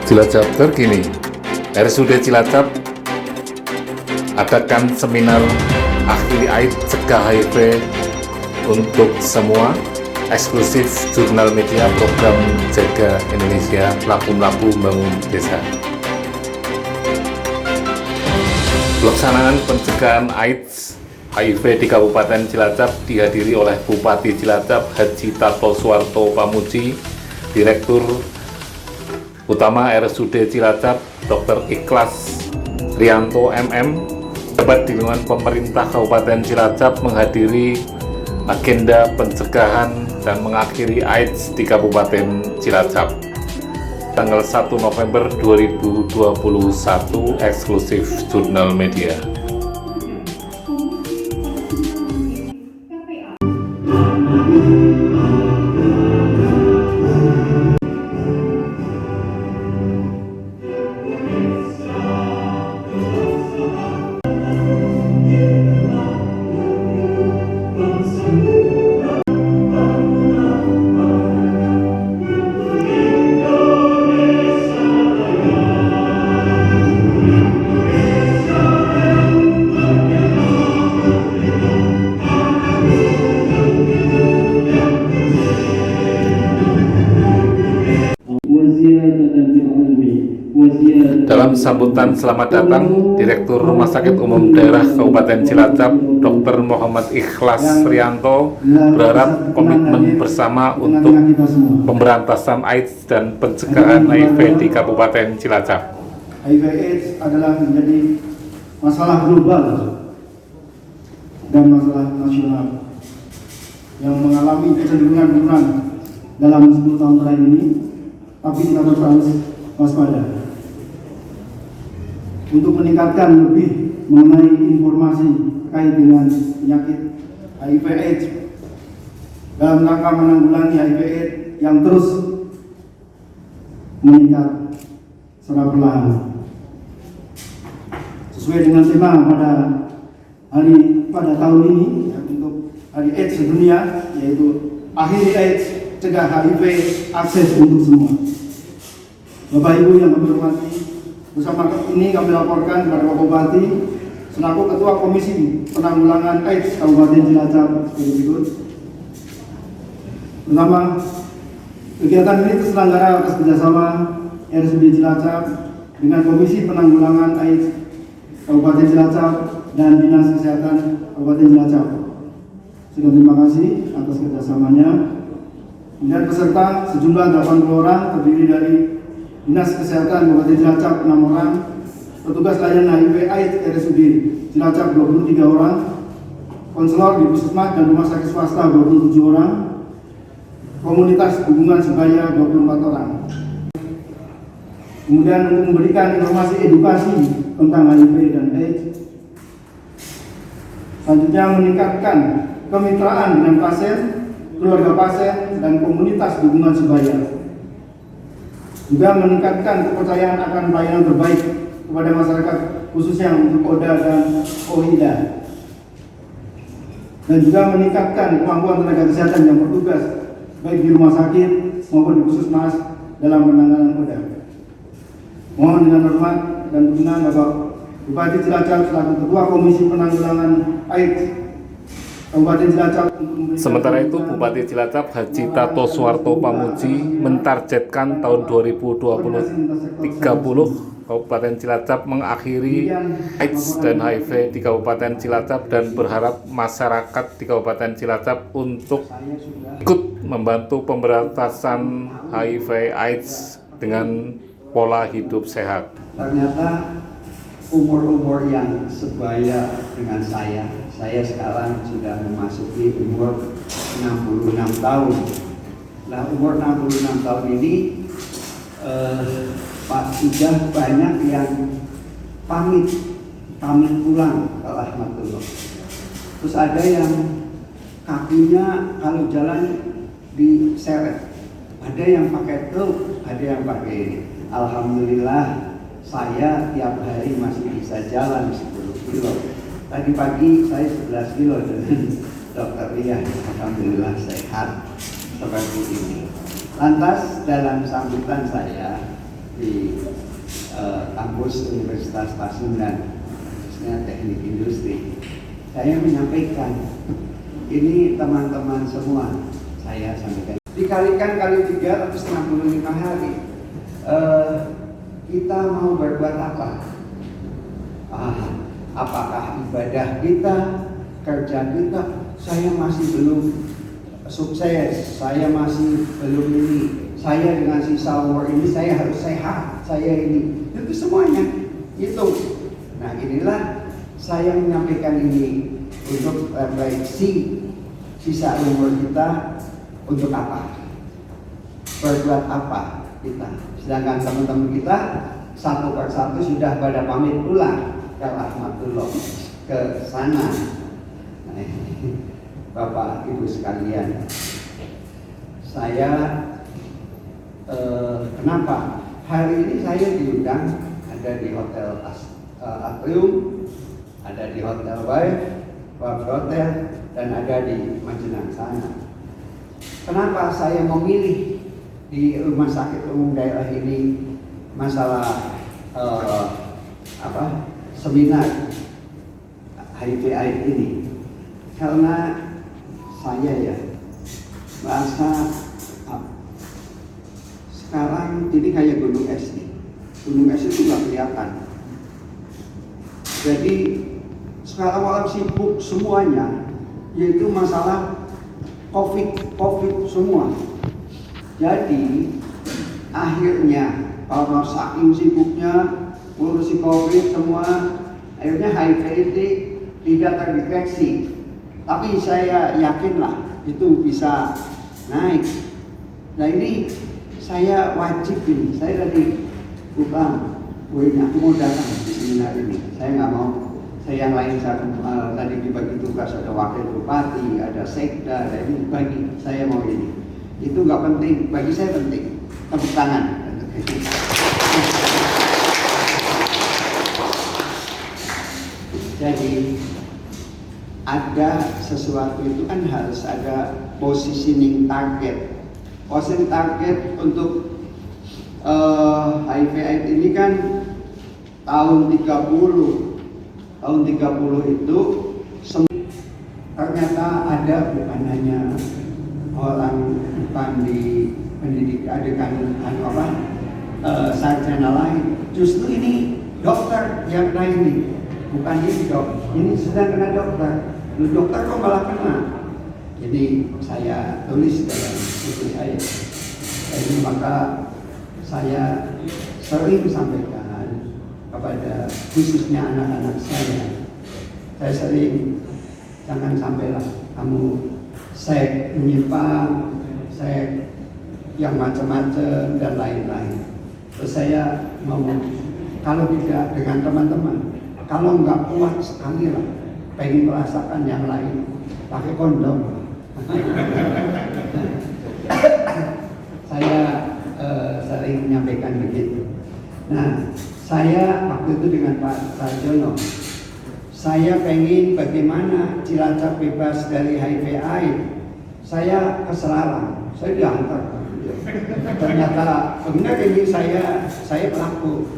Cilacap terkini. RSUD Cilacap adakan seminar Akhiri AIDS Cegah HIV untuk semua, eksklusif jurnal media program Jaga Indonesia Lapu-Lapu Bangun Desa. Pelaksanaan pencegahan AIDS HIV di Kabupaten Cilacap dihadiri oleh Bupati Cilacap Haji Tato Suwarto Pamuji, Direktur Utama RSUD Cilacap Dr. Ikhlas Rianto MM, pejabat di lingkungan pemerintah Kabupaten Cilacap menghadiri agenda pencegahan dan mengakhiri AIDS di Kabupaten Cilacap tanggal 1 November 2021, eksklusif jurnal media. Dalam sambutan selamat datang, Direktur Rumah Sakit Umum Daerah Kabupaten Cilacap, Dr. Muhammad Ikhlas Rianto, berharap komitmen bersama untuk pemberantasan AIDS dan pencegahan HIV di Kabupaten Cilacap. HIV/AIDS adalah menjadi masalah global dan masalah nasional yang mengalami kecenderungan menurun dalam 10 tahun terakhir ini, tapi kita harus waspada. Untuk meningkatkan lebih mengenai informasi terkait dengan penyakit HIV/AIDS dalam rangka menanggulangi HIV/AIDS yang terus meningkat secara perlahan. Sesuai dengan tema pada tahun ini, ya, untuk Hari AIDS sedunia, yaitu Akhiri AIDS, Cegah HIV, Akses untuk Semua. Bapak Ibu yang kami hormati, bersama ini kami laporkan kepada Bapak Bupati selaku Ketua Komisi Penanggulangan AIDS Kabupaten Cilacap sebagai berikut. Pertama, kegiatan ini terselenggara atas kerjasama RSUD Cilacap dengan Komisi Penanggulangan AIDS Kabupaten Cilacap dan Dinas Kesehatan Kabupaten Cilacap. Sekian terima kasih atas kerjasamanya. Dan peserta sejumlah 80 orang terdiri dari Dinas Kesehatan Kabupaten Cilacap 6 orang, petugas layanan HIV/AIDS RSUD Cilacap 23 orang, konselor di Puskesmas dan Rumah Sakit Swasta 27 orang, komunitas hubungan sebaya 24 orang. Kemudian untuk memberikan informasi edukasi tentang HIV dan AIDS, selanjutnya meningkatkan kemitraan dengan pasien, keluarga pasien, dan komunitas hubungan sebaya. Juga meningkatkan kepercayaan akan pelayanan terbaik kepada masyarakat, khususnya untuk ODA dan OHIDA. Dan juga meningkatkan kemampuan tenaga kesehatan yang bertugas baik di rumah sakit maupun di puskesmas dalam penanganan ODA. Mohon dengan hormat dan dukungan Bapak Bupati Cilacap selaku Ketua Komisi Penanggulangan AIDS Kabupaten Cilacap. Sementara itu, Bupati Cilacap Haji Tato Suwarto Pamuji mentargetkan tahun 2030 Kabupaten Cilacap mengakhiri AIDS dan HIV di Kabupaten Cilacap dan berharap masyarakat di Kabupaten Cilacap untuk ikut membantu pemberantasan HIV/AIDS dengan pola hidup sehat. Ternyata umur-umur yang sebaya dengan saya sekarang sudah memasuki umur 66 tahun. Nah, umur 66 tahun ini sudah banyak yang pamit pulang ke rahmatullah. Terus ada yang kakinya kalau jalan diseret, ada yang pakai truk, ada yang pakai ini. Alhamdulillah saya tiap hari masih bisa jalan 10 kilo. Tadi pagi saya 11 kilo dengan Dr. Lia. Alhamdulillah sehat seperti ini. Lantas dalam sambutan saya di kampus Universitas Pasundan, khususnya teknik industri. Saya menyampaikan, ini teman-teman semua, saya sampaikan. Dikalikan kali 365 hari, kita mau berbuat apa? Apakah ibadah kita, kerja kita, saya masih belum sukses, saya masih belum ini, saya dengan sisa umur ini saya harus sehat, saya ini, itu semuanya itu. Nah, inilah saya menyampaikan ini untuk refleksi sisa umur kita untuk apa, berbuat apa kita. Sedangkan teman-teman kita satu persatu sudah pada pamit pulang ke rahmatullah, ke sana. Nah, Bapak Ibu sekalian, saya kenapa hari ini saya diundang, ada di Hotel Atrium, ada di Hotel Wave Hotel, dan ada di Majenang sana. Kenapa saya memilih di Rumah Sakit Umum Daerah ini masalah seminar HIV/AIDS ini? Karena saya merasa sekarang ini kayak gunung es nih. Gunung es itu nggak kelihatan. Jadi sekarang orang sibuk semuanya, yaitu masalah COVID semua. Jadi akhirnya orang saking sibuknya ngurusi COVID semua, akhirnya HIV ini tidak terdeteksi. Tapi saya yakinlah itu bisa naik. Nah, ini saya wajib ini. Saya tadi bukan, aku mau datang di seminar ini. Saya nggak mau. Saya yang lain tadi dibagi tugas, ada wakil bupati, ada sekda, ada ini bagi. Saya mau ini. Itu nggak penting. Bagi saya penting. Tepuk tangan. Jadi ada sesuatu itu kan harus ada positioning target. Positioning target untuk HIV/AIDS ini kan tahun 30. Tahun 30 itu ternyata ada, bukan hanya orang bukan di pendidikan, sarjana lain. Justru ini dokter yang kena ini, bukan ini dok. Ini sedang kena dokter. Dokter kok malah kena. Jadi saya tulis dalam buku saya. Jadi maka saya sering sampaikan kepada khususnya anak-anak saya sering, jangan sampailah kamu seks menyimpang, seks yang macam-macam dan lain-lain. Terus saya ngomong, kalau tidak dengan teman-teman, kalau nggak kuat sekali lah, pengen merasakan yang lain, pakai kondom. Saya sering menyampaikan begitu. Nah, saya waktu itu dengan Pak Sarjono, saya pengen bagaimana Cilacap bebas dari HIV/AIDS. Saya ke Selarang, saya diantar. Ternyata benar ini saya pelaku.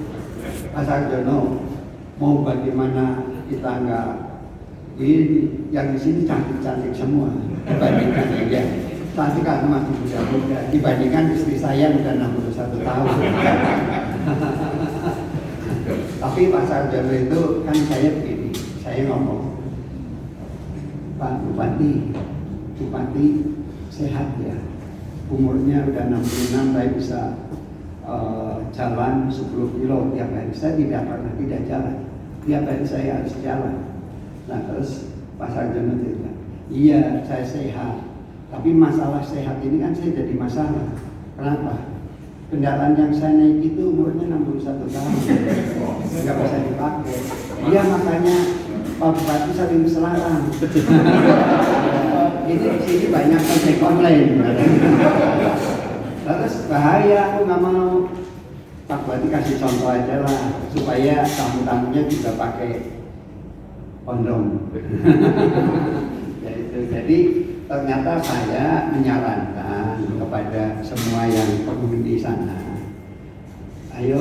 Pak Sarjono, mau bagaimana kita nggak ini, yang di sini cantik-cantik semua dibandingkan ya. Cantik karena masih muda-muda dibandingkan istri saya udah 61 tahun. Tapi Pak Sarjono itu kan saya begini, saya ngomong, Pak Bupati sehat ya, umurnya udah 66, saya bisa jalan 10 kilo tiap hari. Saya tidak pernah tidak jalan, tiap hari saya harus jalan. Nah terus Pak Sarjono bilang, iya saya sehat, tapi masalah sehat ini kan saya jadi masalah. Kenapa? Kendaraan yang saya naik itu umurnya 61 tahun, nggak bisa dipakai. Iya makanya Pak Bupati sering ke Selarang. Ini di sini banyak ojek online. Terus bahaya, aku nggak mau. Pak Bupati kasih contoh aja lah, supaya tamu-tamunya juga pakai kondom. Jadi ternyata saya menyarankan kepada semua yang penghuni di sana, ayo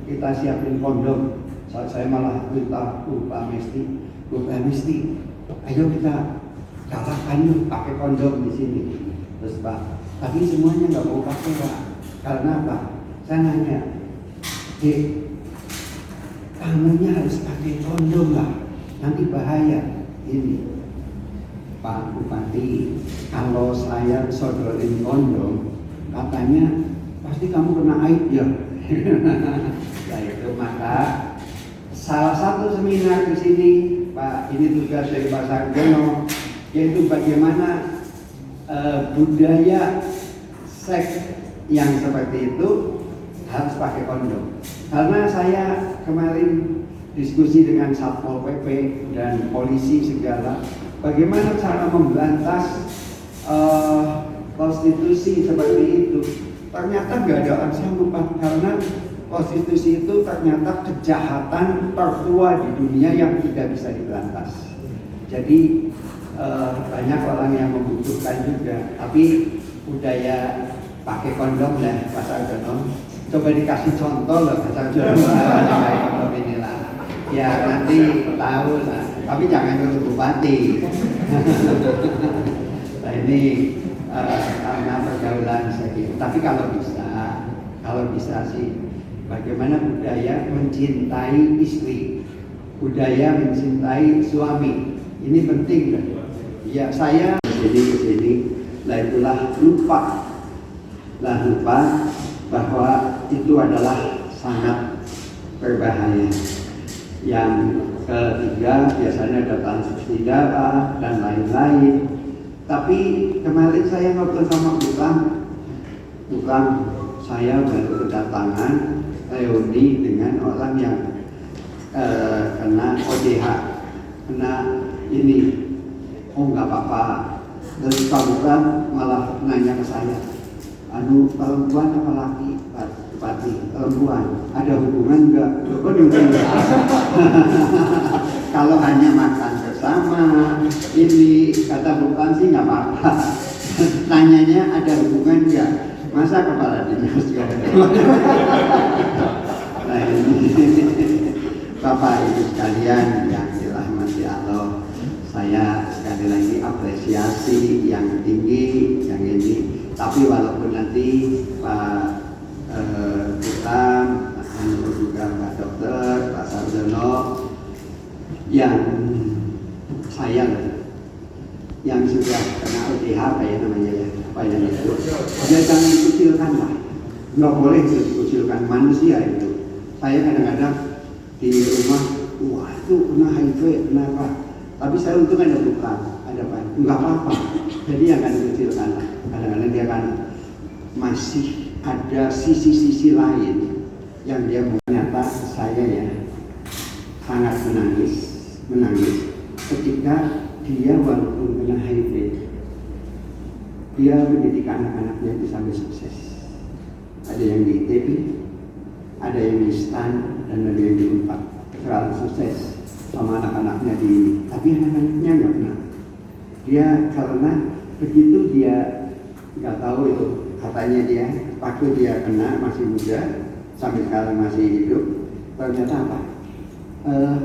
kita siapin kondom. Saya malah minta Pak Mesti, ayo kita galakkan yuk pakai kondom di sini. Terus Pak, tapi semuanya nggak mau pakai Pak. Karena apa? Saya nanya, Dek, kamunya harus pakai kondom lah, nanti bahaya. Ini Pak Bupati, kalau saya sodorin kondom, katanya pasti kamu kena aib ya. Nah itu maka salah satu seminar di sini, Pak, ini tugas dari Pak Sarjono, yaitu bagaimana budaya seks yang seperti itu harus pakai kondom. Karena saya kemarin diskusi dengan Satpol PP dan polisi segala, bagaimana cara memberantas prostitusi seperti itu. Ternyata nggak ada orang sanggup, karena prostitusi itu ternyata kejahatan tertua di dunia yang tidak bisa diberantas. Jadi banyak orang yang membutuhkan juga, tapi budaya pakai kondom lah Pak Sarjono. Coba dikasih contoh lah Pak Sarjono pakai kondom inilah. Ya nanti tahu lah, tapi jangan nyuruh bupati. Nah ini karena pergaulan saya. Tapi kalau bisa sih, bagaimana budaya mencintai istri, budaya mencintai suami, ini penting kan? Ya saya kesini, lah itulah lupa bahwa itu adalah sangat berbahaya. Yang ketiga biasanya ada transfusi darah dan lain-lain. Tapi kemarin saya ngobrol sama bukan saya baru kedatangan reuni dengan orang yang kena ODH, kena ini. Oh nggak apa-apa. Dari Pak malah nanya ke saya, perempuan apa laki, Pak Bupati? Perempuan, ada hubungan nggak? Kalau hanya makan bersama, ini kata bukan sih nggak apa-apa. Tanyanya ada hubungan nggak? Masa kepala dinas nggak ada? Nah ini Bapak Ibu sekalian yang dirahmati Allah, saya sekali lagi apresiasi yang tinggi yang ini. Tapi walaupun nanti Pak Kutam, juga Pak Dokter, Pak Sarjono, yang saya yang sudah kena ODH kayak namanya ya, apa yang itu, ya jangan dikucilkan lah, nggak boleh dikucilkan manusia itu. Saya kadang-kadang di rumah, wah itu kena HIV, kenapa? Tapi saya untung ada bukan, ada apa? Nggak apa-apa. Jadi jangan dikucilkan lah. Kadang-kadang dia kan masih ada sisi-sisi lain yang dia ternyata saya ya sangat menangis ketika dia walaupun kena HIV, dia mendidik anak-anaknya itu sampai sukses. Ada yang di ITB, ada yang di STAN, dan ada yang di UNPAD. Terlalu sukses sama anak-anaknya tapi anak-anaknya nggak pernah. Dia karena begitu dia nggak tahu itu, katanya dia waktu dia kena masih muda, sampai sekarang masih hidup, ternyata apa?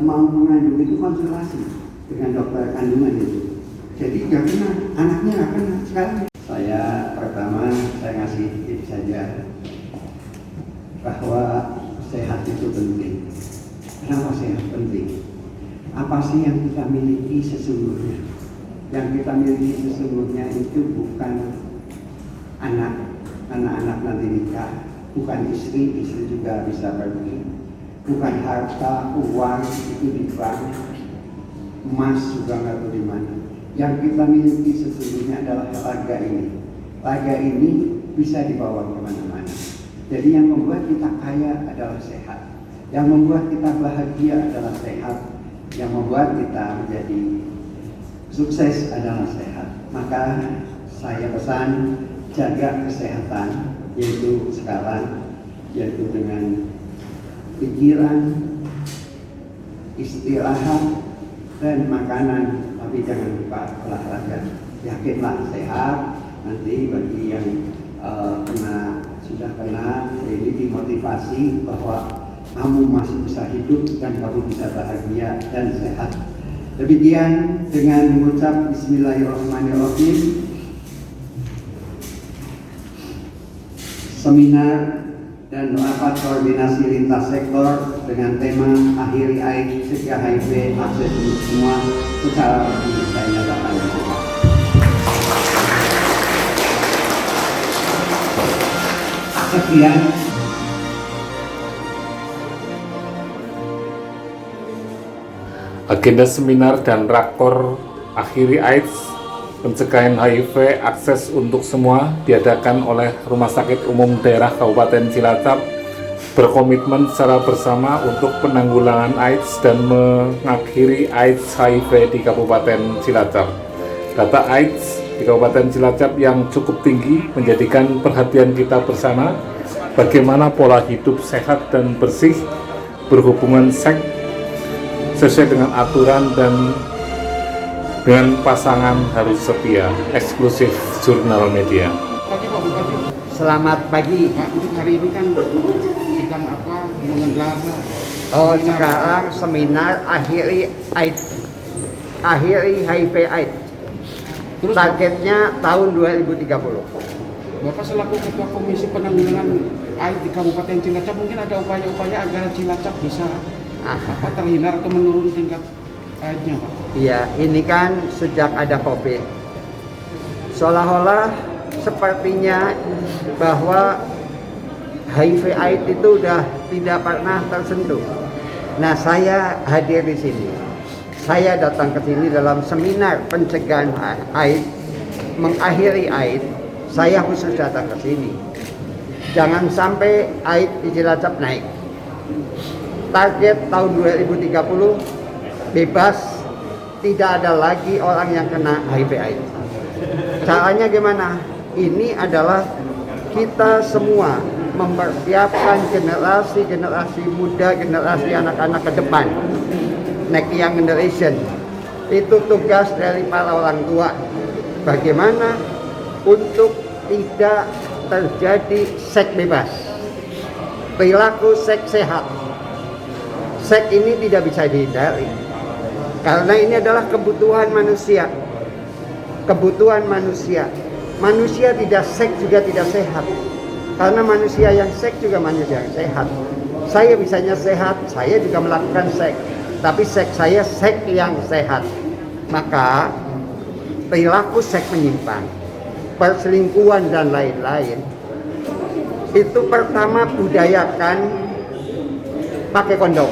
Mau mengandung itu konsultasi dengan dokter kandungan itu. Jadi nggak kena, anaknya nggak kena. Sekarang saya pertama saya ngasih tips saja bahwa sehat itu penting. Kenapa sehat penting? Apa sih yang kita miliki sesungguhnya? Yang kita miliki sesungguhnya itu bukan anak-anak nanti nikah, bukan istri juga bisa pergi, bukan harta, uang itu di bank, emas juga nggak tahu di mana. Yang kita miliki sesungguhnya adalah raga ini. Raga ini bisa dibawa kemana-mana. Jadi yang membuat kita kaya adalah sehat. Yang membuat kita bahagia adalah sehat. Yang membuat kita menjadi sukses adalah sehat. Maka saya pesan jaga kesehatan, yaitu sekarang, yaitu dengan pikiran, istirahat, dan makanan. Tapi jangan lupa olahraga. Yakinlah sehat. Nanti bagi yang sudah kena ini dimotivasi bahwa kamu masih bisa hidup dan kamu bisa bahagia dan sehat. Demikian dengan mengucap Bismillahirrahmanirrahim, seminar dan rapat koordinasi lintas sektor dengan tema akhiri AIDS, cegah HIV, akses untuk semua secara resmi saya nyatakan dibuka. Sekian. Agenda seminar dan rakor akhiri AIDS, pencegahan HIV, akses untuk semua diadakan oleh Rumah Sakit Umum Daerah Kabupaten Cilacap berkomitmen secara bersama untuk penanggulangan AIDS dan mengakhiri AIDS HIV di Kabupaten Cilacap. Data AIDS di Kabupaten Cilacap yang cukup tinggi menjadikan perhatian kita bersama bagaimana pola hidup sehat dan bersih, berhubungan seks sesuai dengan aturan dan dengan pasangan harus setia. Eksklusif Jurnal Media. Selamat pagi. Pak, untuk hari ini kan sedang apa menggelar Sekarang seminar akhiri AIDS, akhiri HIV AIDS. Terus Targetnya tahun 2030. Bapak selaku Ketua Komisi Penanggulangan AIDS di Kabupaten Cilacap, mungkin ada upaya-upaya agar Cilacap bisa terhindar atau menurun tingkat AIDS-nya, Pak? Iya, ini kan sejak ada COVID, seolah-olah sepertinya bahwa HIV AIDS itu udah tidak pernah tersentuh. Nah, saya hadir di sini. Saya datang ke sini dalam seminar pencegahan AIDS, mengakhiri AIDS. Saya khusus datang ke sini. Jangan sampai AIDS di Cilacap naik. Target tahun 2030 bebas, tidak ada lagi orang yang kena HIV AIDS. Caranya gimana? Ini adalah kita semua mempersiapkan generasi muda, generasi anak-anak ke depan, next young generation. Itu tugas dari para orang tua. Bagaimana untuk tidak terjadi seks bebas, perilaku seks sehat. Seks ini tidak bisa dihindari karena ini adalah kebutuhan manusia. Kebutuhan manusia. Manusia tidak seks juga tidak sehat. Karena manusia yang seks juga manusia yang sehat. Saya bisanya sehat, saya juga melakukan seks. Tapi seks saya seks yang sehat. Maka perilaku seks menyimpang, perselingkuhan dan lain-lain, itu pertama budayakan pakai kondom.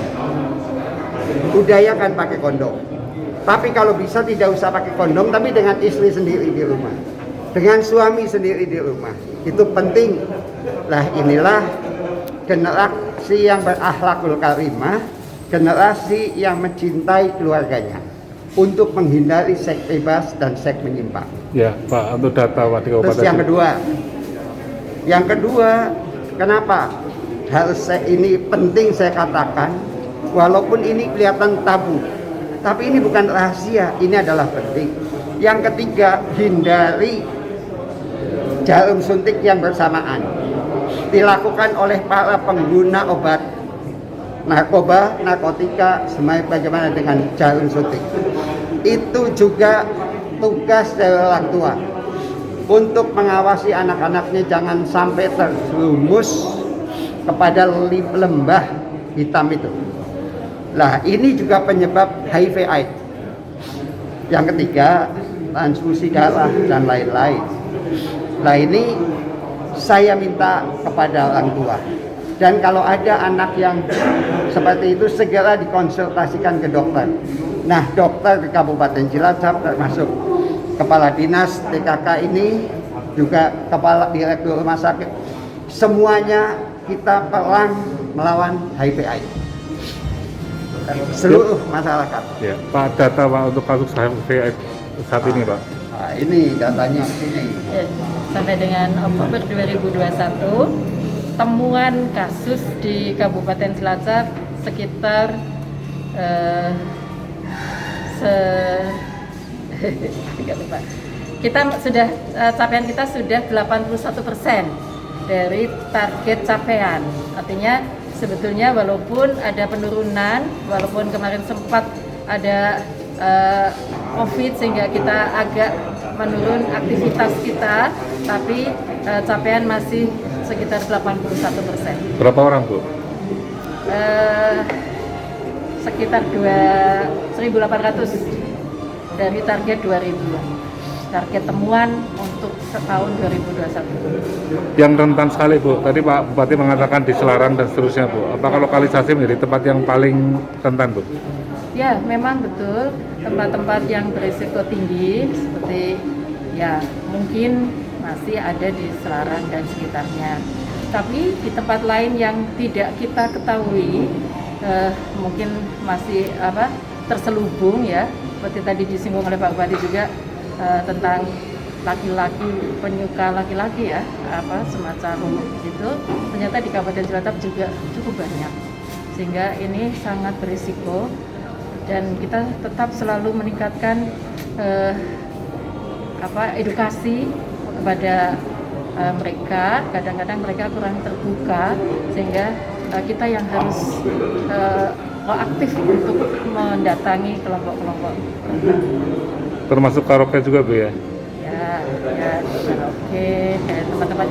Budayakan pakai kondom. Tapi kalau bisa tidak usah pakai kondom, tapi dengan istri sendiri di rumah, dengan suami sendiri di rumah. Itu penting. Lah inilah generasi yang berakhlakul karimah, generasi yang mencintai keluarganya untuk menghindari seks bebas dan seks menyimpang. Ya, Pak, untuk data Pak di Terus Kabupaten. yang kedua, kenapa hal seks ini penting saya katakan, walaupun ini kelihatan tabu, tapi ini bukan rahasia, ini adalah penting. Yang ketiga, hindari jarum suntik yang bersamaan dilakukan oleh para pengguna obat narkoba, narkotika, bagaimana dengan jarum suntik. Itu juga tugas dari orang tua untuk mengawasi anak-anaknya jangan sampai terjerumus kepada lembah hitam itu. Lah ini juga penyebab HIV AIDS. Yang ketiga, transfusi darah dan lain-lain. Nah ini saya minta kepada orang tua, dan kalau ada anak yang seperti itu segera dikonsultasikan ke dokter. Nah, dokter di Kabupaten Cilacap termasuk Kepala Dinas TKK ini, juga Kepala Direktur Rumah Sakit, semuanya kita perang melawan HIV AIDS. Seluruh masyarakat. Ya, Pak, data Pak untuk kasus HIV AIDS saat ini, Pak. Nah, ini datanya sini. Sampai dengan Oktober 2021, temuan kasus di Kabupaten Cilacap sekitar capaian kita sudah 81%. dari target capaian. Artinya sebetulnya walaupun ada penurunan, walaupun kemarin sempat ada COVID sehingga kita agak menurun aktivitas kita, tapi capaian masih sekitar 81%. Berapa orang, Bu? Sekitar 1.800 dari target 2.000. Target temuan untuk tahun 2021. Yang rentan sekali, Bu. Tadi Pak Bupati mengatakan di Selarang dan seterusnya, Bu. Apakah lokalisasi menjadi tempat yang paling rentan, Bu? Ya, memang betul tempat-tempat yang berisiko tinggi seperti ya mungkin masih ada di Selarang dan sekitarnya. Tapi di tempat lain yang tidak kita ketahui mungkin masih terselubung ya, seperti tadi disinggung oleh Pak Bupati juga tentang laki-laki penyuka laki-laki ya, semacam itu. Ternyata di Kabupaten Cilacap juga cukup banyak, sehingga ini sangat berisiko dan kita tetap selalu meningkatkan edukasi kepada mereka. Kadang-kadang mereka kurang terbuka sehingga kita yang harus proaktif untuk mendatangi kelompok-kelompok. Termasuk karaoke juga, Bu ya? Ya karaoke dan tempat-tempat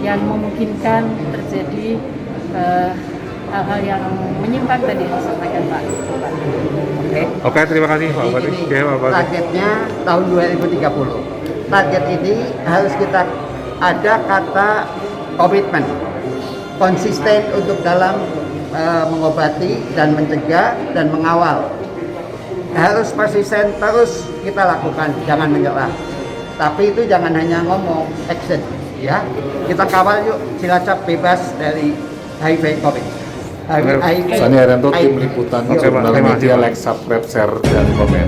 yang memungkinkan terjadi hal-hal yang menyimpang tadi yang disampaikan Pak. Oke, terima kasih Pak Bupati. Oke, Pak Bupati. Targetnya tahun 2030. Target ini harus kita ada kata komitmen, konsisten untuk dalam mengobati dan mencegah dan mengawal. Harus persisten terus kita lakukan, jangan menyerah. Tapi itu jangan hanya ngomong, action, ya. Kita kawal yuk Cilacap bebas dari HIV COVID. Sani Arianto, tim liputan Jurnal Media, like, subscribe, share, dan komen.